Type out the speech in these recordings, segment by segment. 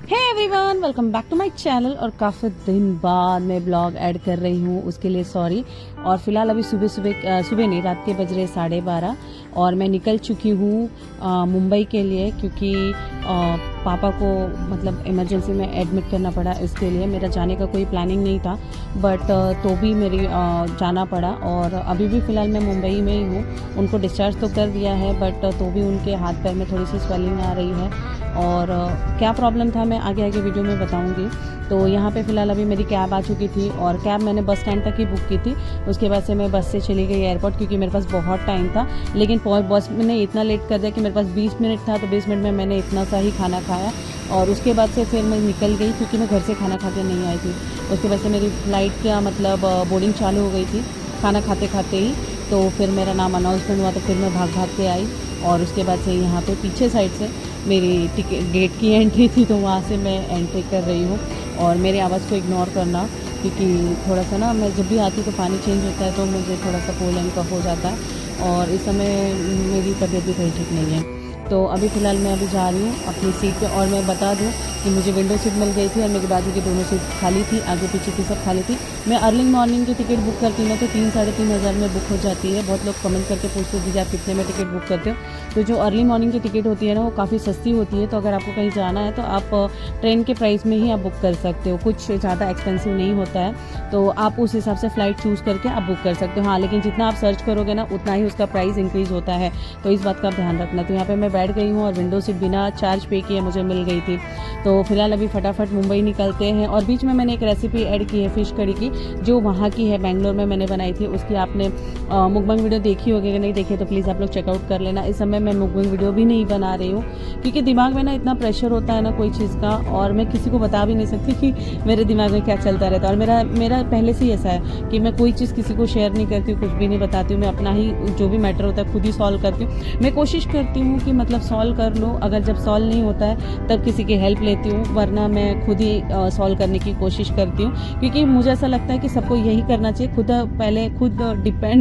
Hey everyone, welcome back to my channel. और काफ़ी दिन बाद मैं ब्लॉग ऐड कर रही हूँ, उसके लिए सॉरी। और फिलहाल अभी सुबह नहीं, रात के बज रहे 12:30 और मैं निकल चुकी हूँ मुंबई के लिए, क्योंकि पापा को मतलब इमरजेंसी में एडमिट करना पड़ा। इसके लिए मेरा जाने का कोई प्लानिंग नहीं था, बट तो भी मेरी जाना पड़ा। और अभी भी फ़िलहाल मैं मुंबई में ही हूँ। उनको डिस्चार्ज तो कर दिया है, बट तो भी उनके हाथ पैर में थोड़ी सी स्वेलिंग आ रही है। और क्या प्रॉब्लम था मैं आगे वीडियो में बताऊंगी। तो यहाँ पे फ़िलहाल अभी मेरी कैब आ चुकी थी और कैब मैंने बस स्टैंड तक ही बुक की थी। उसके बाद से मैं बस से चली गई एयरपोर्ट, क्योंकि मेरे पास बहुत टाइम था। लेकिन बस मैंने इतना लेट कर दिया कि मेरे पास 20 मिनट था, तो 20 मिनट में मैंने इतना सा ही खाना खाया और उसके बाद से फिर मैं निकल गई, क्योंकि मैं घर से खाना खा के नहीं आई थी। उसके बाद से मेरी फ़्लाइट का मतलब बोर्डिंग चालू हो गई थी खाना खाते खाते ही। तो फिर मेरा नाम अनाउंसमेंट हुआ, तो फिर मैं भाग के आई। और उसके बाद से यहाँ पे पीछे साइड से मेरी टिकट गेट की एंट्री थी, तो वहाँ से मैं एंट्री कर रही हूँ। और मेरी आवाज़ को इग्नोर करना, क्योंकि थोड़ा सा ना मैं जब भी आती तो पानी चेंज होता है, तो मुझे थोड़ा सा कोल्ड एंड कफ हो जाता है। और इस समय मेरी तबीयत भी थोड़ी ठीक नहीं है। तो अभी फ़िलहाल मैं अभी जा रही हूँ अपनी सीट पे। और मैं बता दूँ कि मुझे विंडो सीट मिल गई थी और मेरे बाजू की दोनों सीट खाली थी, आगे पीछे की सब खाली थी। मैं अर्ली मॉर्निंग की टिकट बुक करती हूँ ना, तो 3-3.5 हज़ार में बुक हो जाती है। बहुत लोग कमेंट करके पूछते दीजिए आप कितने में टिकट बुक करते हो। तो जो अर्ली मॉर्निंग की टिकट होती है ना, वो काफ़ी सस्ती होती है। तो अगर आपको कहीं जाना है तो आप ट्रेन के प्राइस में ही आप बुक कर सकते हो, कुछ ज़्यादा एक्सपेंसिव नहीं होता है। तो आप उस हिसाब से फ़्लाइट चूज़ करके आप बुक कर सकते हो। हाँ, लेकिन जितना आप सर्च करोगे ना, उतना ही उसका प्राइस इंक्रीज़ होता है, तो इस बात का ध्यान रखना। तो यहाँ पर मैं बैठ गई हूँ और विंडो सीट बिना चार्ज पे किए मुझे मिल गई थी। तो फिलहाल अभी फटाफट मुंबई निकलते हैं। और बीच में मैंने एक रेसिपी ऐड की है फ़िश कड़ी की, जो वहाँ की है, बेंगलोर में मैंने बनाई थी। उसकी आपने मुकबंग वीडियो देखी होगी, अगर नहीं देखी तो प्लीज़ आप लोग चेकआउट कर लेना। इस समय मैं मुकबंग वीडियो भी नहीं बना रही हूँ, क्योंकि दिमाग में ना इतना प्रेशर होता है ना कोई चीज़ का, और मैं किसी को बता भी नहीं सकती कि मेरे दिमाग में क्या चलता रहता है। और मेरा पहले से ही ऐसा है कि मैं कोई चीज़ किसी को शेयर नहीं करती हूँ, कुछ भी नहीं बताती हूँ। मैं अपना ही जो भी मैटर होता है खुद ही सॉल्व करती हूँ। मैं कोशिश करती हूँ कि मतलब सॉल्व कर लूँ, अगर जब सॉल्व नहीं होता है तब किसी की हेल्प लेती हूँ, वरना मैं खुद ही सॉल्व करने की कोशिश करती हूँ। क्योंकि मुझे ऐसा लगता है कि सबको यही करना चाहिए, पहले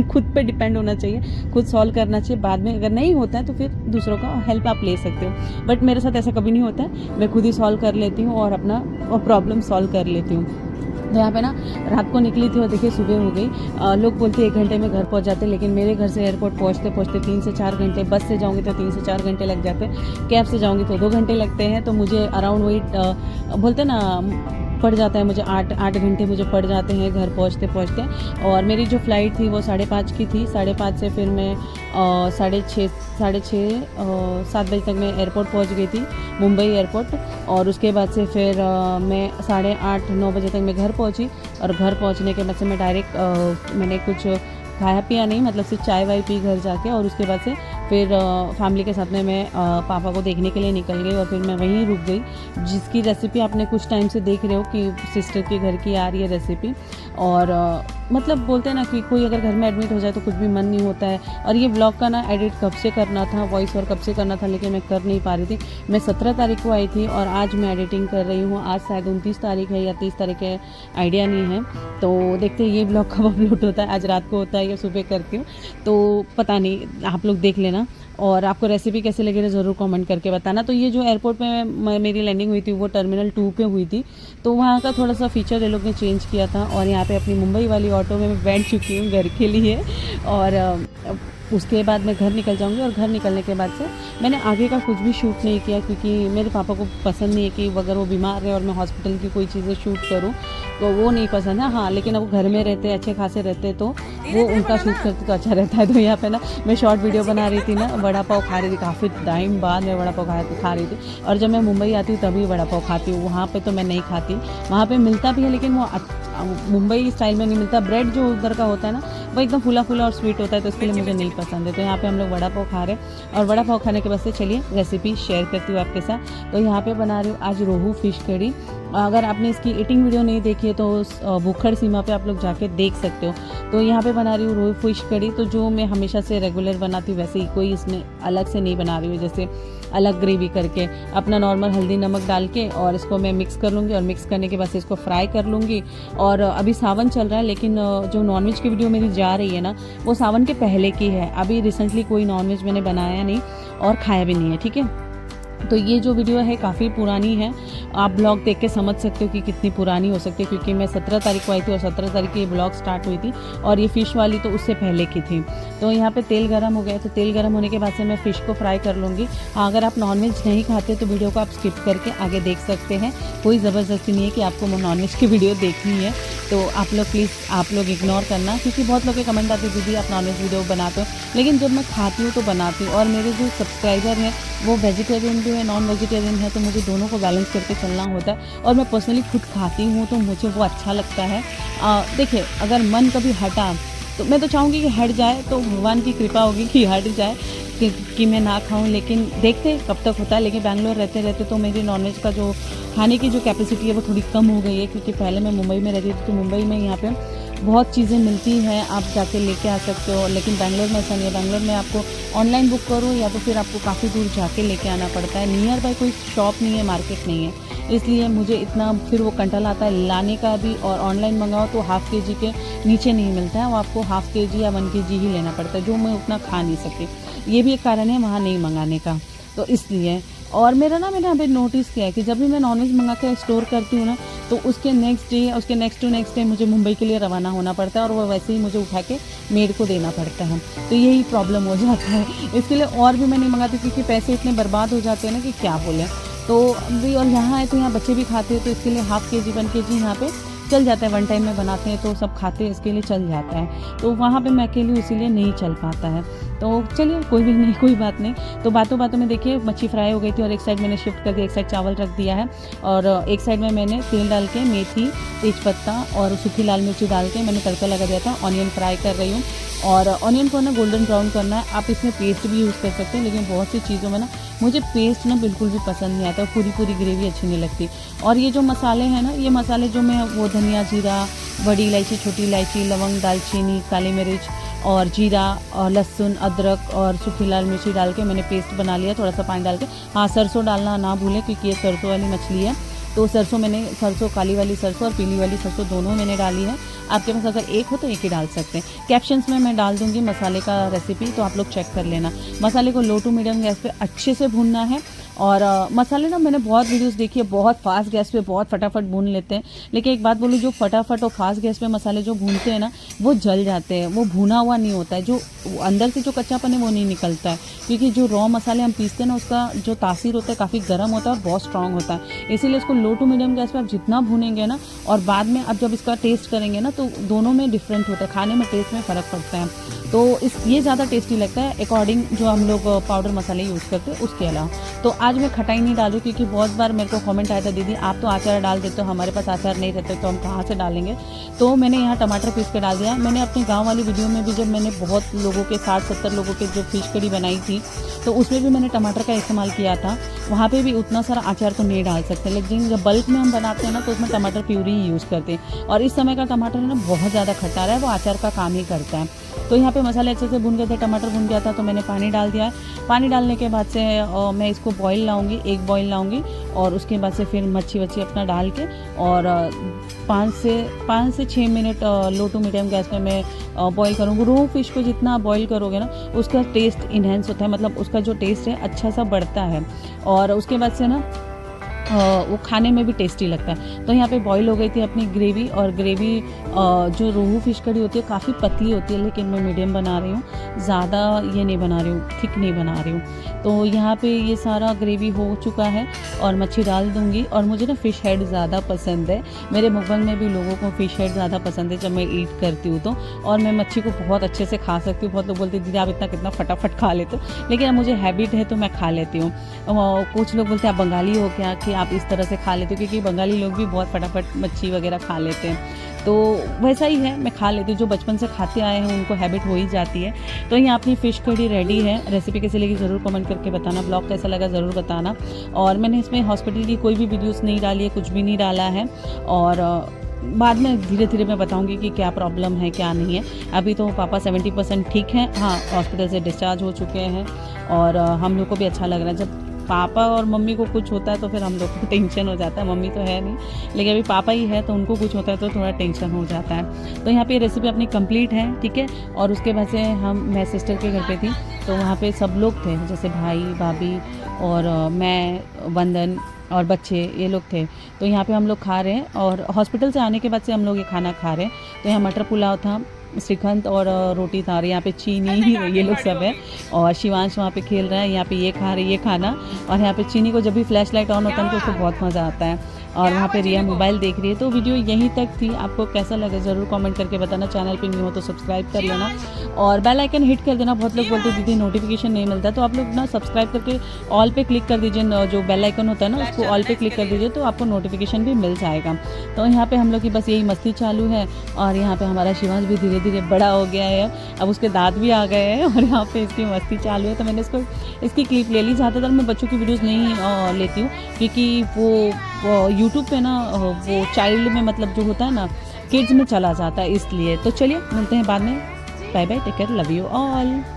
खुद पे डिपेंड होना चाहिए, खुद सॉल्व करना चाहिए। बाद में अगर नहीं होता है तो फिर दूसरों का हेल्प आप ले सकते हो, बट मेरे साथ ऐसा कभी नहीं होता है। मैं खुद ही सॉल्व कर लेती हूँ और अपना प्रॉब्लम सॉल्व कर लेती हूँ। तो यहाँ पे ना रात को निकली थी और देखिए सुबह हो गई। लोग बोलते हैं 1 घंटे में घर पहुँच जाते, लेकिन मेरे घर से एयरपोर्ट पहुँचते 3 से 4 घंटे, बस से जाऊँगी तो 3 से 4 घंटे लग जाते, कैब से जाऊँगी तो 2 घंटे लगते हैं। तो मुझे अराउंड वही बोलते ना पड़ जाता है, मुझे 8 घंटे मुझे पड़ जाते हैं घर पहुँचते। और मेरी जो फ़्लाइट थी वो 5:30 की थी। 5:30 से फिर मैं 6:30 7 बजे तक मैं एयरपोर्ट पहुंच गई थी, मुंबई एयरपोर्ट। और उसके बाद से फिर मैं 8:30-9 बजे तक मैं घर पहुंची। और घर पहुंचने के बाद से मैं डायरेक्ट मैंने कुछ खाया पिया नहीं, मतलब सिर्फ चाय वाय पी घर जाके। और उसके बाद से फिर फैमिली के साथ में मैं पापा को देखने के लिए निकल गई। और फिर मैं वहीं रुक गई, जिसकी रेसिपी आपने कुछ टाइम से देख रहे हो कि सिस्टर के घर की आ रही है रेसिपी। और मतलब बोलते हैं ना कि कोई अगर घर में एडमिट हो जाए तो कुछ भी मन नहीं होता है। और ये ब्लॉग का ना एडिट कब से करना था, वॉइस ओवर कब से करना था, लेकिन मैं कर नहीं पा रही थी। मैं 17 तारीख को आई थी और आज मैं एडिटिंग कर रही हूँ। आज शायद 29 तारीख है या 30 तारीख है, आइडिया नहीं है। तो देखते हैं ये ब्लॉग कब अपलोड होता है, आज रात को होता है या सुबह करती हूँ, तो पता नहीं, आप लोग देख लेना। और आपको रेसिपी कैसे लगी तो ज़रूर कमेंट करके बताना। तो ये जो एयरपोर्ट पे मेरी लैंडिंग हुई थी वो टर्मिनल 2 पे हुई थी, तो वहाँ का थोड़ा सा फीचर ये लोग ने चेंज किया था। और यहाँ पे अपनी मुंबई वाली ऑटो में मैं बैठ चुकी हूँ घर के लिए। और उसके बाद मैं घर निकल जाऊँगी। और घर निकलने के बाद से मैंने आगे का कुछ भी शूट नहीं किया, क्योंकि मेरे पापा को पसंद नहीं है कि अगर वो बीमार रहे और मैं हॉस्पिटल की कोई चीज़ें शूट करूँ, तो वो नहीं पसंद है। हाँ, लेकिन अब वो घर में रहते अच्छे खासे रहते तो वो उनका शूट करते तो अच्छा रहता है। तो यहाँ पे ना मैं शॉर्ट वीडियो बना रही थी ना, वड़ा पाव खा रही थी, काफ़ी टाइम बाद मैं वड़ा पाव खा रही थी। और जब मैं मुंबई आती हूँ तभी वड़ा पाव खाती हूँ, वहाँ पे तो मैं नहीं खाती। वहाँ पे मिलता भी है, लेकिन वो मुंबई स्टाइल में नहीं मिलता। ब्रेड जो उधर का होता है ना, वो एकदम फूला फूला और स्वीट होता है, तो इसके लिए मुझे नहीं पसंद है। तो यहाँ पे हम लोग वड़ा पाव खा रहे हैं। और वड़ा पाव खाने के बाद से चलिए रेसिपी शेयर करती हूँ आपके साथ। तो यहाँ पे बना रही हूँ आज रोहू फिश कड़ी। अगर आपने इसकी ईटिंग वीडियो नहीं देखी है तो भूखड़ सीमा पे आप लोग जाके देख सकते हो। तो यहाँ पे बना रही हूँ रोहू फिश कड़ी, तो जो मैं हमेशा से रेगुलर बनाती हूँ वैसे ही, कोई इसमें अलग से नहीं बना रही हूँ, जैसे अलग ग्रेवी करके। अपना नॉर्मल हल्दी नमक डाल के और इसको मैं मिक्स कर लूँगी। और मिक्स करने के बाद से इसको फ्राई कर लूँगी। और अभी सावन चल रहा है, लेकिन जो नॉनवेज की वीडियो मेरी जा रही है ना, वो सावन के पहले की है। अभी रिसेंटली कोई नॉनवेज मैंने बनाया नहीं और खाया भी नहीं है, ठीक है। तो ये जो वीडियो है काफ़ी पुरानी है, आप ब्लॉग देख के समझ सकते हो कि कितनी पुरानी हो सकती है, क्योंकि मैं 17 तारीख को आई थी और 17 तारीख की ये ब्लॉग स्टार्ट हुई थी और ये फ़िश वाली तो उससे पहले की थी। तो यहाँ पे तेल गरम हो गया, तो तेल गरम होने के बाद से मैं फ़िश को फ्राई कर लूँगी। अगर आप नॉनवेज नहीं खाते तो वीडियो को आप स्किप करके आगे देख सकते हैं, कोई ज़बरदस्ती नहीं है कि आपको नॉनवेज की वीडियो देखनी है। तो आप लोग प्लीज़ आप लोग इग्नोर करना, क्योंकि बहुत लोग के कमेंट आते हैं दीदी आप नॉनवेज वीडियो बनाते हो, लेकिन जब मैं खाती हूँ तो बनाती हूँ। और मेरे जो सब्सक्राइबर हैं वो वेजिटेरियन भी है, नॉन वेजिटेरियन है, तो मुझे दोनों को बैलेंस करके चलना होता है। और मैं पर्सनली खुद खाती हूँ तो मुझे वो अच्छा लगता है। देखिए, अगर मन कभी हटा तो मैं तो चाहूँगी कि हट जाए, तो भगवान की कृपा होगी कि हट जाए कि मैं ना खाऊं, लेकिन देखते कब तक होता है। लेकिन बैंगलोर रहते रहते तो मेरी नॉनवेज का जो खाने की जो कैपेसिटी है वो थोड़ी कम हो गई है, क्योंकि पहले मैं मुंबई में रहती थी, तो मुंबई में यहाँ पे बहुत चीज़ें मिलती हैं, आप जाके लेके आ सकते हो। लेकिन बैंगलोर में ऐसा नहीं है, बैंगलोर में आपको ऑनलाइन बुक करो या तो फिर आपको काफ़ी दूर जाके लेके आना पड़ता है। नियर बाय कोई शॉप नहीं है, मार्केट नहीं है, इसलिए मुझे इतना फिर वो कंटाल आता है लाने का भी। और ऑनलाइन मंगाओ तो ½ kg के नीचे नहीं मिलता है, वो आपको ½ kg या 1 kg ही लेना पड़ता है, जो मैं उतना खा नहीं सकती। ये भी एक कारण है वहाँ नहीं मंगाने का, तो इसलिए। और मैंने यहाँ पे नोटिस किया है कि जब भी मैं नॉनवेज मंगा के स्टोर करती हूँ ना, तो उसके नेक्स्ट डे, उसके नेक्स्ट टू नेक्स्ट डे मुझे मुंबई के लिए रवाना होना पड़ता है, और वो वैसे ही मुझे उठा के मेड को देना पड़ता है। तो यही प्रॉब्लम हो जाता है, इसके लिए और भी मैं नहीं मंगाती, क्योंकि पैसे इतने बर्बाद हो जाते हैं ना कि क्या बोले। तो भी, और यहाँ है तो यहाँ बच्चे भी खाते हैं, तो इसके लिए ½ kg 1 kg यहाँ पे चल जाता है। वन टाइम में बनाते हैं तो सब खाते हैं, इसके लिए चल जाता है। तो वहाँ पे मैं अकेली इसीलिए नहीं चल पाता है। तो चलिए कोई भी नहीं, कोई बात नहीं। तो बातों बातों में देखिए मच्छी फ्राई हो गई थी, और एक साइड मैंने शिफ्ट कर दिया, एक साइड चावल रख दिया है, और एक साइड में मैंने तेल डाल के मेथी, तेजपत्ता और सूखी लाल मिर्ची डाल के मैंने तड़का लगा दिया था। ऑनियन फ्राई कर रही हूँ, और ऑनियन को ना गोल्डन ब्राउन करना है। आप इसमें पेस्ट भी यूज़ कर सकते हैं, लेकिन बहुत सी चीज़ों में ना मुझे पेस्ट ना बिल्कुल भी पसंद नहीं आता, पूरी पूरी ग्रेवी अच्छी नहीं लगती। और ये जो मसाले हैं ना, ये मसाले जो मैं वो धनिया, जीरा, बड़ी इलायची, छोटी इलायची, लवंग, दालचीनी, काली मिर्च और जीरा और लहसुन, अदरक और सूखी लाल मिर्ची डाल के मैंने पेस्ट बना लिया, थोड़ा सा पानी डाल के। हाँ, सरसों डालना ना भूलें, क्योंकि ये सरसों वाली मछली है। तो सरसों मैंने, सरसों काली वाली सरसों और पीली वाली सरसों दोनों मैंने डाली है। आपके पास अगर एक हो तो एक ही डाल सकते हैं। कैप्शंस में मैं डाल दूंगी मसाले का रेसिपी, तो आप लोग चेक कर लेना। मसाले को लो टू मीडियम गैस पे अच्छे से भूनना है। और मसाले ना मैंने बहुत वीडियोस देखी है, बहुत फास्ट गैस पे बहुत फटाफट भून लेते हैं, लेकिन एक बात बोलूँ, जो फटाफट और फास्ट गैस पे मसाले जो भूनते हैं ना, वो जल जाते हैं, वो भुना हुआ नहीं होता है, जो अंदर से जो कच्चापन है वो नहीं निकलता है। क्योंकि जो रॉ मसाले हम पीसते हैं ना, उसका जो तासीर होता है काफ़ी गर्म होता है और बहुत स्ट्रांग होता है। इसीलिए इसको लो टू मीडियम गैस पे आप जितना भूनेंगे ना, और बाद में आप जब इसका टेस्ट करेंगे ना, तो दोनों में डिफरेंट होता है, खाने में टेस्ट में फ़र्क पड़ता है। तो ये ज़्यादा टेस्टी लगता है अकॉर्डिंग जो हम लोग पाउडर मसाले यूज़ करते हैं उसके अलावा। तो आज मैं खटाई नहीं डालूँ, क्योंकि बहुत बार मेरे को कमेंट आया था, दीदी आप तो अचार डाल देते हो, हमारे पास अचार नहीं रहते तो हम कहाँ से डालेंगे। तो मैंने यहाँ टमाटर पीस के डाल दिया। मैंने अपने गाँव वाली वीडियो में भी, जब मैंने बहुत लोगों के 60-70 लोगों के जो फिश कड़ी बनाई थी, तो उसमें भी मैंने टमाटर का इस्तेमाल किया था। वहाँ पे भी उतना सारा अचार तो नहीं डाल सकते, लेकिन जब बल्क में हम बनाते हैं ना, तो उसमें टमाटर प्यूरी ही यूज़ करते हैं। और इस समय का टमाटर है ना बहुत ज़्यादा खट्टा रहा है, वो अचार का काम ही करता है। तो यहाँ पे मसाले अच्छे से भून गए थे, टमाटर भून गया था, तो मैंने पानी डाल दिया है। पानी डालने के बाद से मैं इसको बॉईल लाऊंगी, एक बॉईल लाऊंगी, और उसके बाद से फिर मच्छी वच्छी अपना डाल के, और 5 से 6 minute low to medium gas पे मैं बॉईल करूँगी। रो फिश को जितना बॉईल करोगे ना, उसका टेस्ट इन्हेंस होता है, मतलब उसका जो टेस्ट है अच्छा सा बढ़ता है, और उसके बाद से ना वो खाने में भी टेस्टी लगता है। तो यहाँ पे बॉईल हो गई थी अपनी ग्रेवी, और ग्रेवी जो रोहू फिश कड़ी होती है काफ़ी पतली होती है, लेकिन मैं मीडियम बना रही हूँ, ज़्यादा ये नहीं बना रही हूँ, थिक नहीं बना रही हूँ। तो यहाँ पे ये सारा ग्रेवी हो चुका है, और मच्छी डाल दूँगी। और मुझे ना फ़िश हेड ज़्यादा पसंद है, मेरे मुकबल में भी लोगों को फ़िश हेड ज़्यादा पसंद है जब मैं ईट करती हूँ तो। और मैं मच्छी को बहुत अच्छे से खा सकती हूँ। बहुत लोग बोलते हैं दीदी आप इतना कितना फटाफट खा लेते हो, लेकिन अब मुझे हैबिट है तो मैं खा लेती हूँ। कुछ लोग बोलते हैं आप बंगाली हो क्या कि आप इस तरह से खा लेते हो, क्योंकि बंगाली लोग भी बहुत फटाफट मच्छी वगैरह खा लेते हैं। तो वैसा ही है, मैं खा लेती हूँ, जो बचपन से खाते आए हैं उनको हैबिट हो ही जाती है। तो यहाँ अपनी फ़िश कड़ी रेडी है। रेसिपी कैसी लगी ज़रूर कमेंट करके बताना, ब्लॉग कैसा लगा ज़रूर बताना। और मैंने इसमें हॉस्पिटल की कोई भी वीडियोस नहीं डाली है, कुछ भी नहीं डाला है, और बाद में धीरे धीरे मैं बताऊंगी कि क्या प्रॉब्लम है क्या नहीं है। अभी तो पापा 70% ठीक हैं, हाँ हॉस्पिटल से डिस्चार्ज हो चुके हैं, और हम लोग को भी अच्छा लग रहा है। जब पापा और मम्मी को कुछ होता है तो फिर हम लोग को टेंशन हो जाता है। मम्मी तो है नहीं, लेकिन अभी पापा ही है तो उनको कुछ होता है तो थोड़ा टेंशन हो जाता है। तो यहाँ पे रेसिपी अपनी कंप्लीट है, ठीक है। और उसके बाद से मैं सिस्टर के घर पे थी, तो वहाँ पे सब लोग थे, जैसे भाई भाभी और मैं, वंदन और बच्चे, ये लोग थे। तो यहाँ पे हम लोग खा रहे हैं, और हॉस्पिटल से आने के बाद से हम लोग ये खाना खा रहे हैं। तो यहाँ मटर पुलाव था, श्रीखंड और रोटी था, और यहाँ पे चीनी ये लोग सब है। और शिवांश वहाँ पे खेल रहा है, यहाँ पे ये खा रही है खाना। और यहाँ पे चीनी को जब भी फ्लैश लाइट ऑन होता है तो उसको बहुत मज़ा आता है। और वहाँ पे रिया मोबाइल देख रही है। तो वीडियो यहीं तक थी, आपको कैसा लगा ज़रूर कमेंट करके बताना। चैनल पे न्यू हो तो सब्सक्राइब कर लेना और बेल आइकन हिट कर देना। बहुत लोग बोलते हैं दीदी नोटिफिकेशन नहीं मिलता, तो आप लोग ना सब्सक्राइब करके ऑल पे क्लिक कर दीजिए, जो बेल आइकन होता है ना उसको ऑल पे क्लिक कर दीजिए, तो आपको नोटिफिकेशन भी मिल जाएगा। तो यहाँ पे हम लोग की बस यही मस्ती चालू है। और यहाँ पे हमारा शिवांश भी धीरे धीरे बड़ा हो गया है, अब उसके दांत भी आ गए हैं, और यहाँ पे इसकी मस्ती चालू है। तो मैंने इसकी क्लिप ले ली। ज़्यादातर मैं बच्चों की वीडियोज़ नहीं लेती हूँ, क्योंकि वो यूट्यूब पे ना वो चाइल्ड में मतलब जो होता है ना, किड्स में चला जाता है, इसलिए। तो चलिए मिलते हैं बाद में। Bye bye, take care, love you all.